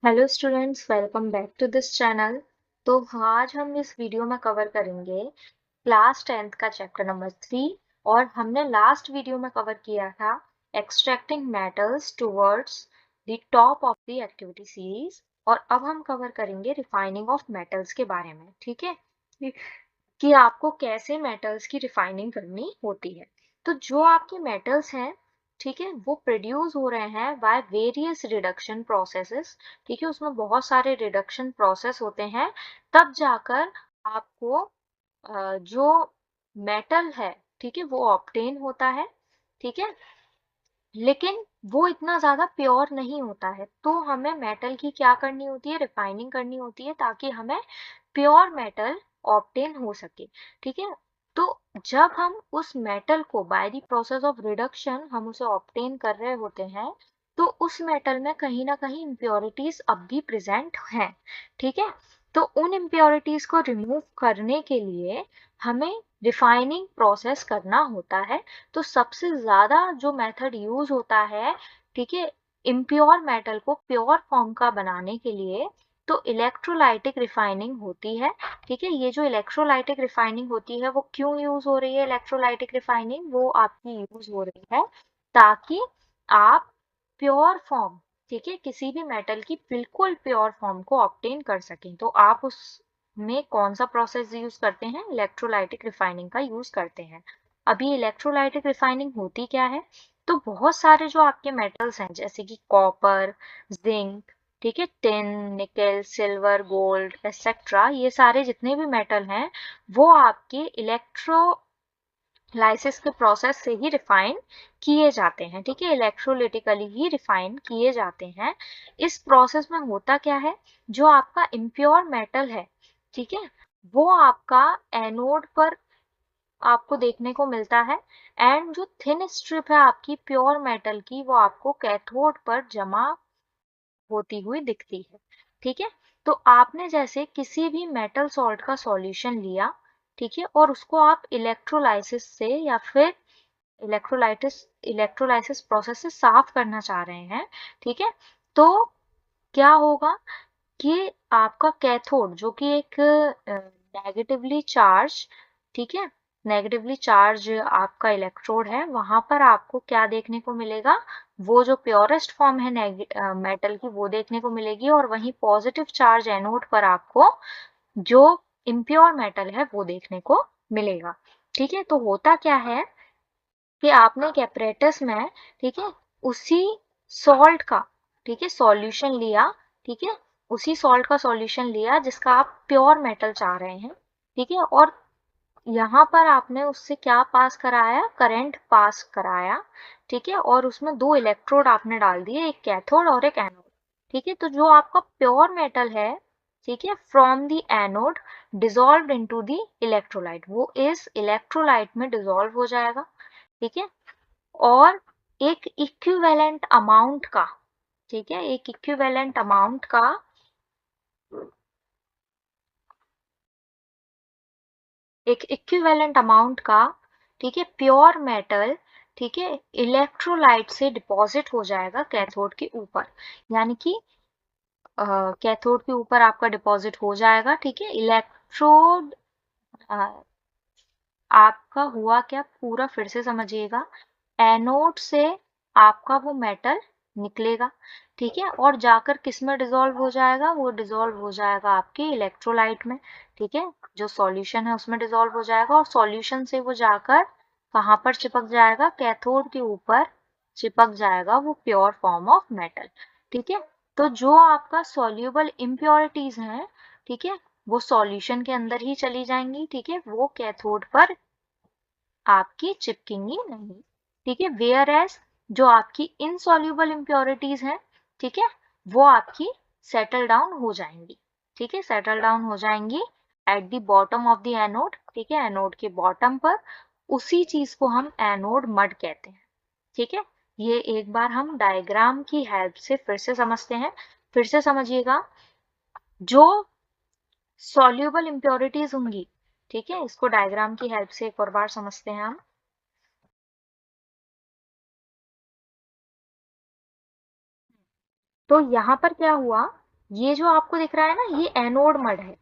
Hello students, welcome back to this channel. तो आज हम इस वीडियो में कवर करेंगे क्लास 10th का चैप्टर नंबर 3। और हमने लास्ट वीडियो में कवर किया था extracting metals towards the top of the activity series. और अब हम कवर करेंगे रिफाइनिंग ऑफ मेटल्स के बारे में। ठीक है कि आपको कैसे मेटल्स की रिफाइनिंग करनी होती है। तो जो आपके मेटल्स हैं, ठीक है, वो प्रोड्यूस हो रहे हैं बाय वेरियस रिडक्शन प्रोसेसेस। ठीक है, उसमें बहुत सारे रिडक्शन प्रोसेस होते हैं, तब जाकर आपको जो मेटल है, ठीक है, वो ऑब्टेन होता है। ठीक है, लेकिन वो इतना ज्यादा प्योर नहीं होता है, तो हमें मेटल की क्या करनी होती है, रिफाइनिंग करनी होती है, ताकि हमें प्योर मेटल ऑब्टेन हो सके। ठीक है, तो जब हम उस मेटल को by the process of reduction हम उसे ऑब्टेन कर रहे होते हैं, तो उस मेटल में कहीं ना कहीं इम्प्योरिटीज अब भी प्रेजेंट हैं। ठीक है, तो उन इम्प्योरिटीज को रिमूव करने के लिए हमें रिफाइनिंग प्रोसेस करना होता है। तो सबसे ज्यादा जो मेथड यूज होता है, ठीक है, इम्प्योर मेटल को प्योर फॉर्म का बनाने के लिए, तो इलेक्ट्रोलाइटिक रिफाइनिंग होती है। ठीक है, ये जो इलेक्ट्रोलाइटिक रिफाइनिंग होती है, वो क्यों यूज हो रही है? इलेक्ट्रोलाइटिक रिफाइनिंग वो आपकी यूज हो रही है ताकि आप प्योर फॉर्म, ठीक है, किसी भी मेटल की बिल्कुल प्योर फॉर्म को ऑब्टेन कर सकें। तो आप उस में कौन सा प्रोसेस यूज करते हैं? इलेक्ट्रोलाइटिक रिफाइनिंग का यूज करते हैं। अभी इलेक्ट्रोलाइटिक रिफाइनिंग होती क्या है? तो बहुत सारे जो आपके मेटल्स हैं, जैसे कि कॉपर, जिंक, ठीक है, टिन, निकल, सिल्वर, गोल्ड एक्सेट्रा, ये सारे जितने भी मेटल हैं, वो आपके इलेक्ट्रोलाइसिस के प्रोसेस से ही रिफाइन किए जाते हैं। ठीक है, इलेक्ट्रोलिटिकली ही रिफाइन किए जाते हैं। इस प्रोसेस में होता क्या है, जो आपका इम्प्योर मेटल है, ठीक है, वो आपका एनोड पर आपको देखने को मिलता है, एंड जो थिन स्ट्रिप है आपकी प्योर मेटल की, वो आपको कैथोड पर जमा होती हुई दिखती है। ठीक है, तो आपने जैसे किसी भी मेटल सॉल्ट का सॉल्यूशन लिया, ठीक है, और उसको आप इलेक्ट्रोलाइसिस से या फिर इलेक्ट्रोलाइसिस प्रोसेस से साफ करना चाह रहे हैं, ठीक है, तो क्या होगा कि आपका कैथोड, जो कि एक नेगेटिवली चार्ज, ठीक है, नेगेटिवली चार्ज आपका इलेक्ट्रोड है, वहां पर आपको क्या देखने को मिलेगा? वो जो प्योरेस्ट फॉर्म है मेटल की, वो देखने को मिलेगी। और वहीं पॉजिटिव चार्ज एनोड पर आपको जो इम्प्योर मेटल है वो देखने को मिलेगा। ठीक है, तो होता क्या है कि आपने एक एपरेटस में, ठीक है, उसी सॉल्ट का, ठीक है, सॉल्यूशन लिया, ठीक है, उसी सॉल्ट का सॉल्यूशन लिया जिसका आप प्योर मेटल चाह रहे हैं, ठीक है, और यहाँ पर आपने उससे क्या पास कराया? करंट पास कराया। ठीक है, और उसमें दो इलेक्ट्रोड आपने डाल दिए, एक कैथोड और एक एनोड। ठीक है, तो जो आपका प्योर मेटल है, ठीक है, from the anode dissolve into the electrolyte, वो इस इलेक्ट्रोलाइट में डिजोल्व हो जाएगा। ठीक है, और एक इक्विवेलेंट अमाउंट का, ठीक है, एक इक्विवेलेंट अमाउंट का, एक इक्विवेलेंट अमाउंट का, ठीक है, प्योर मेटल, ठीक है, इलेक्ट्रोलाइट से डिपॉजिट हो जाएगा कैथोड के ऊपर। यानी कि कैथोड के ऊपर आपका डिपॉजिट हो जाएगा। ठीक है, इलेक्ट्रोड आपका हुआ क्या, पूरा फिर से समझिएगा। एनोड से आपका वो मेटल निकलेगा, ठीक है, और जाकर किस में डिसॉल्व हो जाएगा? वो डिसॉल्व हो जाएगा आपके इलेक्ट्रोलाइट में। ठीक है, जो सॉल्यूशन है उसमें डिसॉल्व हो जाएगा, और सॉल्यूशन से वो जाकर कहाँ पर चिपक जाएगा? कैथोड के ऊपर चिपक जाएगा, वो प्योर फॉर्म ऑफ मेटल। ठीक है, तो जो आपका सॉल्युबल इम्प्योरिटीज हैं, ठीक है, वो सॉल्यूशन के अंदर ही चली जाएंगी। ठीक है, वो कैथोड पर आपकी चिपकेंगी नहीं। ठीक है, वेयर एज जो आपकी इनसॉल्युबल इम्प्योरिटीज हैं, ठीक है, वो आपकी सेटल डाउन हो जाएंगी। ठीक है, सेटल डाउन हो जाएंगी at the bottom of the anode. ठीक है, एनोड के बॉटम पर, उसी चीज को हम एनोड मड कहते हैं। ठीक है, ये एक बार हम डायग्राम की हेल्प से फिर से समझते हैं। फिर से समझिएगा, जो सॉल्युबल इम्प्योरिटीज होंगी, ठीक है, इसको डायग्राम की हेल्प से एक और बार समझते हैं हम। तो यहाँ पर क्या हुआ ये जो आपको दिख रहा है ना, ये एनोड मड है,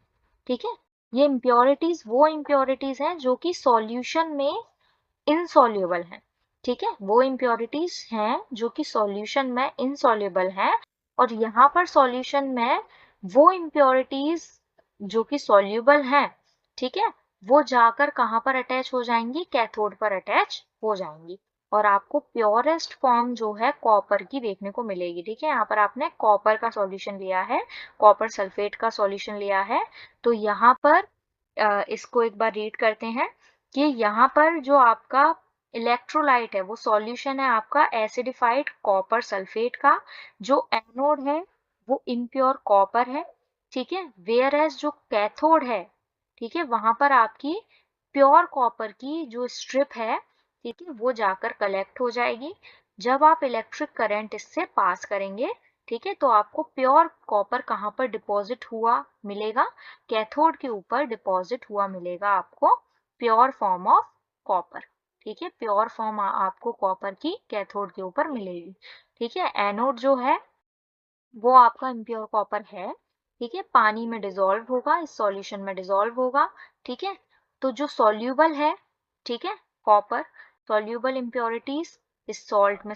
ठीक है। ये इम्प्योरिटीज वो इम्प्योरिटीज हैं जो कि सॉल्यूशन में इनसॉल्युबल हैं, ठीक है। वो इम्प्योरिटीज हैं जो कि सॉल्यूशन में इनसॉल्युबल हैं, और यहाँ पर सॉल्यूशन में वो इम्प्योरिटीज जो कि सॉल्युबल हैं, ठीक है, वो जाकर कहाँ पर अटैच हो जाएंगी, कैथोड पर अटैच हो जाएंगी, और आपको प्योरेस्ट फॉर्म जो है कॉपर की देखने को मिलेगी, ठीक है। यहाँ पर आपने कॉपर का सॉल्यूशन लिया है, कॉपर सल्फेट का सॉल्यूशन लिया है। तो यहाँ पर इसको एक बार रीड करते हैं कि यहाँ पर जो आपका इलेक्ट्रोलाइट है वो सॉल्यूशन है आपका एसिडिफाइड कॉपर सल्फेट का, जो एनोड है वो इम्प्योर कॉपर है, ठीक है। वेयर एज जो कैथोड है, ठीक है, वहां पर आपकी प्योर कॉपर की जो स्ट्रिप है, ठीक है, वो जाकर कलेक्ट हो जाएगी। जब आप इलेक्ट्रिक करंट इससे पास करेंगे, ठीक है, तो आपको प्योर कॉपर कहाँ पर डिपॉजिट हुआ मिलेगा, कैथोड के ऊपर डिपॉजिट हुआ मिलेगा आपको प्योर फॉर्म ऑफ कॉपर, ठीक है। प्योर फॉर्म आपको कॉपर की कैथोड के ऊपर मिलेगी, ठीक है। एनोड जो है वो आपका इम्प्योर कॉपर है, ठीक है, पानी में डिजोल्व होगा, इस सॉल्यूशन में डिजोल्व होगा, ठीक है। तो जो सॉल्यूबल है, ठीक है, कॉपर सॉल्यूबल इम्प्योरिटीज इस सॉल्ट में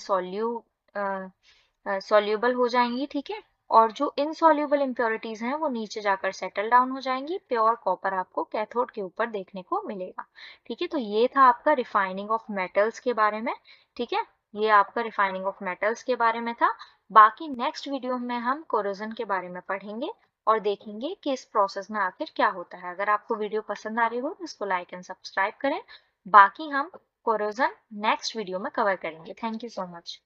सॉल्यूबल हो जाएंगी, ठीक है। और जो इनसॉल्यूबल इम्प्योरिटीज हैं वो नीचे जाकर सेटल डाउन हो जाएंगी, प्योर कॉपर आपको कैथोड के ऊपर देखने को मिलेगा, ठीक है। तो ये था आपका रिफाइनिंग ऑफ मेटल्स के बारे में, ठीक है। ये आपका रिफाइनिंग ऑफ मेटल्स के बारे में था। बाकी नेक्स्ट वीडियो में हम कोरोजन के बारे में पढ़ेंगे और देखेंगे कि इस प्रोसेस में आखिर क्या होता है। अगर आपको वीडियो पसंद आ रही हो तो इसको लाइक एंड सब्सक्राइब करें। बाकी हम कोरोजन नेक्स्ट वीडियो में कवर करेंगे। Thank you so much.